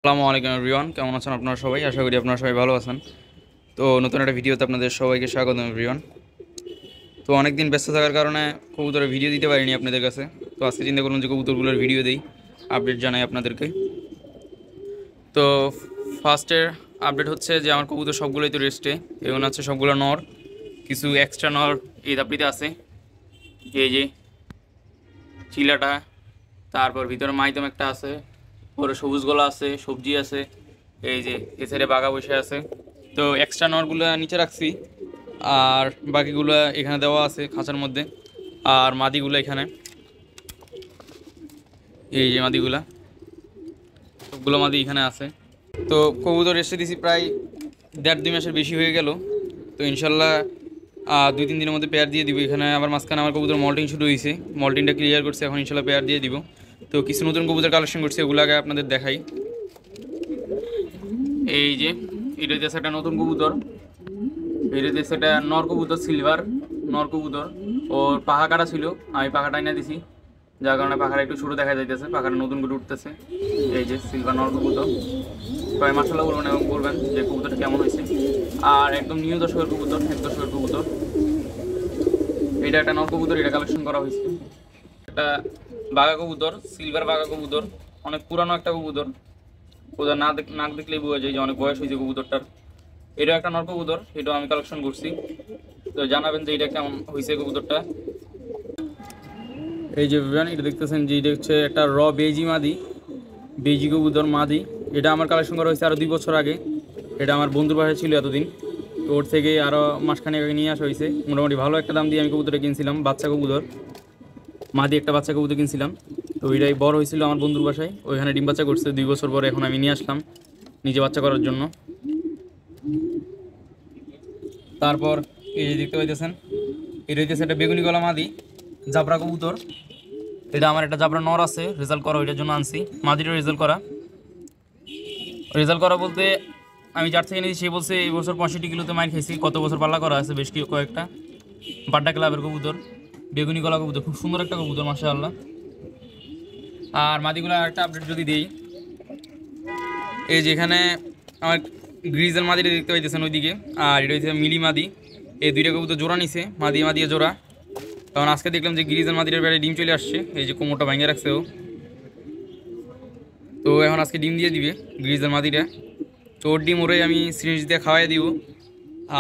আসসালামু আলাইকুম এভরিওয়ান, কেমন আছেন আপনারা সবাই? আশা করি আপনারা সবাই ভালো আছেন। তো নতুন একটা ভিডিওতে আপনাদের সবাইকে স্বাগতম এভরিওয়ান। তো অনেক দিন ব্যস্ত থাকার কারণে কবুতরের ভিডিও দিতে পারিনি আপনাদের কাছে। তো আজকে চিন্তা করলাম যে কবুতরগুলোর ভিডিও দিই, আপডেট জানাই আপনাদেরকে। তো ফার্স্টের আপডেট হচ্ছে যে আমার কবুতর সবগুলোই তো রেস্টে, এবং আছে সবগুলো নর, কিছু এক্সট্রা নর এই দাপড়িতে আছে। এই যে চিলাটা, তারপর ভিতরে মাইদম একটা আছে, পরে সবুজ গলা আছে, সবজি আছে, এই যে এ সাইডে বাঘা বসে আছে। তো এক্সট্রা নরগুলো নিচে রাখছি, আর বাকিগুলো এখানে দেওয়া আছে খাঁচার মধ্যে। আর মাদিগুলো এখানে, এই যে মাদিগুলা, সবগুলো মাদি এখানে আছে। তো কবুতর এসে দিছি প্রায় 1.5-2 মাসের বেশি হয়ে গেল। তো ইনশাল্লাহ 2-3 দিনের মধ্যে পেয়ার দিয়ে দিব। এখানে আবার মাঝখানে আমার কবুতর মল্টিং শুরু হয়েছে, মল্টিংটা ক্লিয়ার করছে, এখন ইনশাল্লাহ পেয়ার দিয়ে দিব। তো কিছু নতুন কবুতর কালেকশন করছি, ওগুলো আগে আপনাদের দেখাই। এই যে এটা হচ্ছে একটা নতুন কবুতর, এটা হচ্ছে একটা নর কবুতর, সিলভার নর কবুতর। ওর পাখা কাটা ছিল, আমি পাখাটা এনে দিছি, যার কারণে পাখাটা একটু ছোটো দেখা যাইতেছে, পাখাটা নতুন করে উঠতেছে। এই যে সিলভার নর কবুতর, সবাই মাশাআল্লাহ বলবেন এবং বলবেন যে কবুতরটা কেমন হয়েছে। আর একদম নিউ দশকের কবুতর, 1 দশকের কবুতর। এটা একটা নর কবুতর, এটা কালেকশন করা হয়েছে। একটা বাঘা কবুতর, সিলভার বাঘা কবুতর, অনেক পুরানো একটা কবুতর। ওদের নাক দেখলেই বোঝা যায় যে অনেক বয়স হয়েছে কবুতরটার। এটা একটা নর কবুতর, এটাও আমি কালেকশন করছি। তো জানাবেন যে এটা কেমন হয়েছে কবুতরটা। এই যে এটা দেখতেছেন যে এটা হচ্ছে একটা বেজি মাদি, বেজি কবুতর মাদি। এটা আমার কালেকশন করা হয়েছে আরও 2 বছর আগে। এটা আমার বন্ধুর বাসায় ছিল এতদিন, তো ওর থেকে আরও মাসখানেক আগে নিয়ে আসা হয়েছে। মোটামুটি ভালো একটা দাম দিয়ে আমি কবুতরটা কিনছিলাম, বাচ্চা কবুতর মাদি, একটা বাচ্চা কবুতর কিনছিলাম। তো ওইটাই বড় হয়েছিল আমার বন্ধুর বাসায়, ওইখানে ডিম বাচ্চা করছে 2 বছর পরে। এখন আমি নিয়ে আসলাম নিজে বাচ্চা করার জন্য। তারপর এই যে দেখতে পাইতেছেন, এটা হইতেছে একটা বেগুনি গলা মাদি জাবরা কবুতর। এটা আমার একটা জাবরা নর আছে, রেজাল্ট করা, ওইটার জন্য আনছি। মাদিরও রেজাল্ট করা, রেজাল্ট করা বলতে আমি যার থেকে নিয়েছি সে বলছে এই বছর 65 কিলোতে মাইর খেয়েছি। কত বছর পাল্লা করা আছে বেশ কয়েকটা। বাড্ডা ক্লাবের কবুতর, বেগুনি গলা কবুতর, খুব সুন্দর একটা কবুতর মাশাআল্লাহ। আর মাদিগুলো একটা আপডেট যদি দিই, এই যেখানে আমার গ্রিজেল মাদিটা দেখতে পাইতেছেন ওইদিকে, আর এটা হচ্ছে মিলি মাদি। এই 2টা কবুতর জোড়া নিছে, মাদি মাদিয়ে জোড়া। কারণ আজকে দেখলাম যে গ্রিজেল মাদির বেড়ে ডিম চলে আসছে, এই যে কোমরটা ভাঙিয়ে রাখছে ও। তো এখন আজকে ডিম দিয়ে দিবে গ্রিজেল মাদিটা। তো ওর ডিম ওরে আমি সিরিঞ্জ দিয়ে খাওয়াই দিব,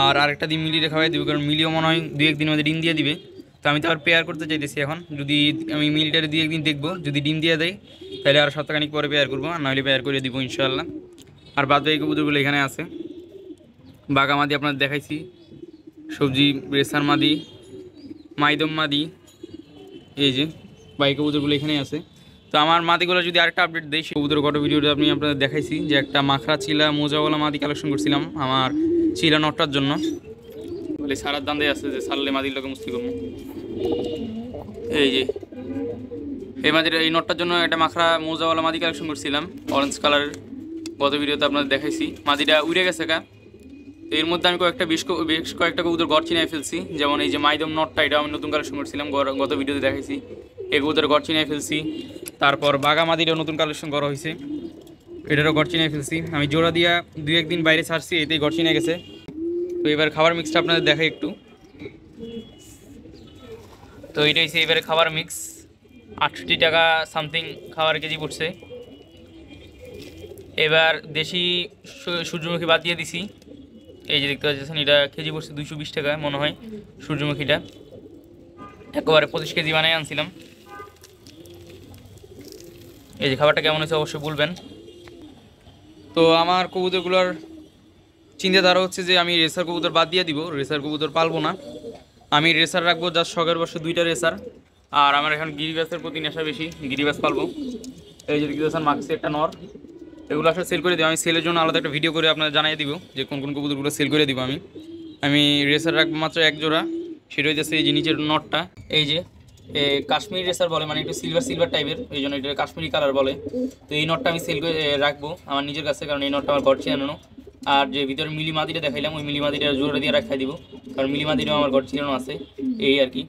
আর আরেকটা ডিম মিলিয়ে খাওয়াই দিব, কারণ মিলিও মনে হয় 2-1 দিনের মধ্যে ডিম দিয়ে দিবে। তো আমি তো আবার পেয়ার করতে চাইতেছি এখন। যদি আমি মিলিটারে 2-1 দিন দেখবো, যদি ডিম দিয়ে দেয় তাহলে আর সপ্তাহখানিক পরে পেয়ার করবো, আর নাহলে পেয়ার করে দিব ইনশাআল্লাহ। আর বাদ বাকি কবুতরগুলো এখানে আছে। বাঘা মাদি আপনাদের দেখাইছি, সবজি রেসার মাদি, মাইদম মাদি, এই যে বাকি কবুতরগুলো এখানেই আছে। তো আমার মাদিগুলো যদি আরেকটা আপডেট দেয়, সেই কবুতর গত ভিডিওটা আমি আপনাদের দেখাইছি যে একটা মাখরা চিলা মোজাওয়ালা মাদি কালেকশন করছিলাম আমার চিলা নটটার জন্য। বলে সারার দান্দে আছে যে সারলে মাদিগুলোকে মুস্তি করবো। এই যে এই মাদির এই নটটার জন্য একটা মাখরা মোজাওয়ালা মাদি কালেকশন করছিলাম অরেঞ্জ কালারের, গত ভিডিওতে আপনাদের দেখাইছি। মাদিটা উড়ে গেছে কা। এর মধ্যে আমি বেশ কয়েকটা কবুতর গড় চিনাই ফেলছি, যেমন এই যে মাইদম নটটা, এটা আমি নতুন কালেকশন করছিলাম, গত ভিডিওতে দেখাইছি। এই কবুতর গড় চিনাই ফেলছি। তারপর বাঘা মাদিরও নতুন কালেকশন করা হয়েছে, এটারও গড় চিনাই ফেলছি। আমি জোড়া দিয়া 2-1 দিন বাইরে ছাড়ছি, এতেই গড় চিনে গেছে। তো এবার খাবার মিক্সটা আপনাদের দেখাই একটু। তো এটা হচ্ছে এবারে খাবার মিক্স, 68 টাকা সামথিং খাবার কেজি পড়ছে। এবার দেশি সূর্যমুখী বাদ দিয়ে দিছি। এই যে দেখতে পাচ্ছেন, এটা কেজি পড়ছে 220 টাকা মনে হয় সূর্যমুখীটা। একেবারে 25 কেজি বানিয়ে আনছিলাম। এই যে খাবারটা কেমন হয়েছে অবশ্যই বলবেন। তো আমার কবুতরগুলোর চিন্তাধারা হচ্ছে যে আমি রেসার কবুতর বাদ দিয়ে দিব, রেসার কবুতর পালবো না। আমি রেসার রাখবো জাস্ট শখের বসে 2টা রেসার। আর আমার এখন গিরিবাসের প্রতি নেশা বেশি, গিরিবাস পালবো। এই যে দেখতে পাচ্ছেন মাক্সি একটা নর, এগুলো আসলে সেল করে দিব। আমি সেলের জন্য আলাদা একটা ভিডিও করে আপনার জানিয়ে দিব যে কোন কোন কবুতরগুলো সেল করে দিব। আমি রেসার রাখবো মাত্র 1 জোড়া, সেটা হইতেছে এই যে নিচের নটটা। এই যে কাশ্মীরি রেসার বলে, মানে একটু সিলভার টাইপের, এই জন্য এটা কাশ্মীরি কালার বলে। তো এই নটটা আমি সেল করে রাখবো আমার নিজের কাছে, কারণ এই নটটা আমার ঘর ছিলানো। আর যে ভিতরে মিলি মাদিটা দেখাইলাম, ওই মিলি মাদিটা জোড়া দিয়ে রাখাই দিব, কারণ মিলি মাদিটাও আমার ঘর ছিলানো আছে, এই আর কি।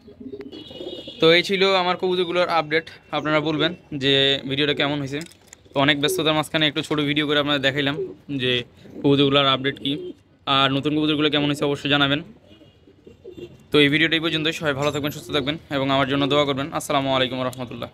তো এই ছিল আমার কবুতরগুলোর আপডেট। আপনারা বলবেন যে ভিডিওটা কেমন হয়েছে। তো অনেক ব্যস্ততার মাঝখানে একটু ছোটো ভিডিও করে আপনাদের দেখাইলাম যে কবুতরগুলোর আপডেট কী, আর নতুন কবুতরগুলো কেমন হয়েছে অবশ্যই জানাবেন। তো এই ভিডিওটা এই পর্যন্তই। সবাই ভালো থাকবেন, সুস্থ থাকবেন এবং আমার জন্য দোয়া করবেন। আসসালামু আলাইকুম রহমতুল্লাহ।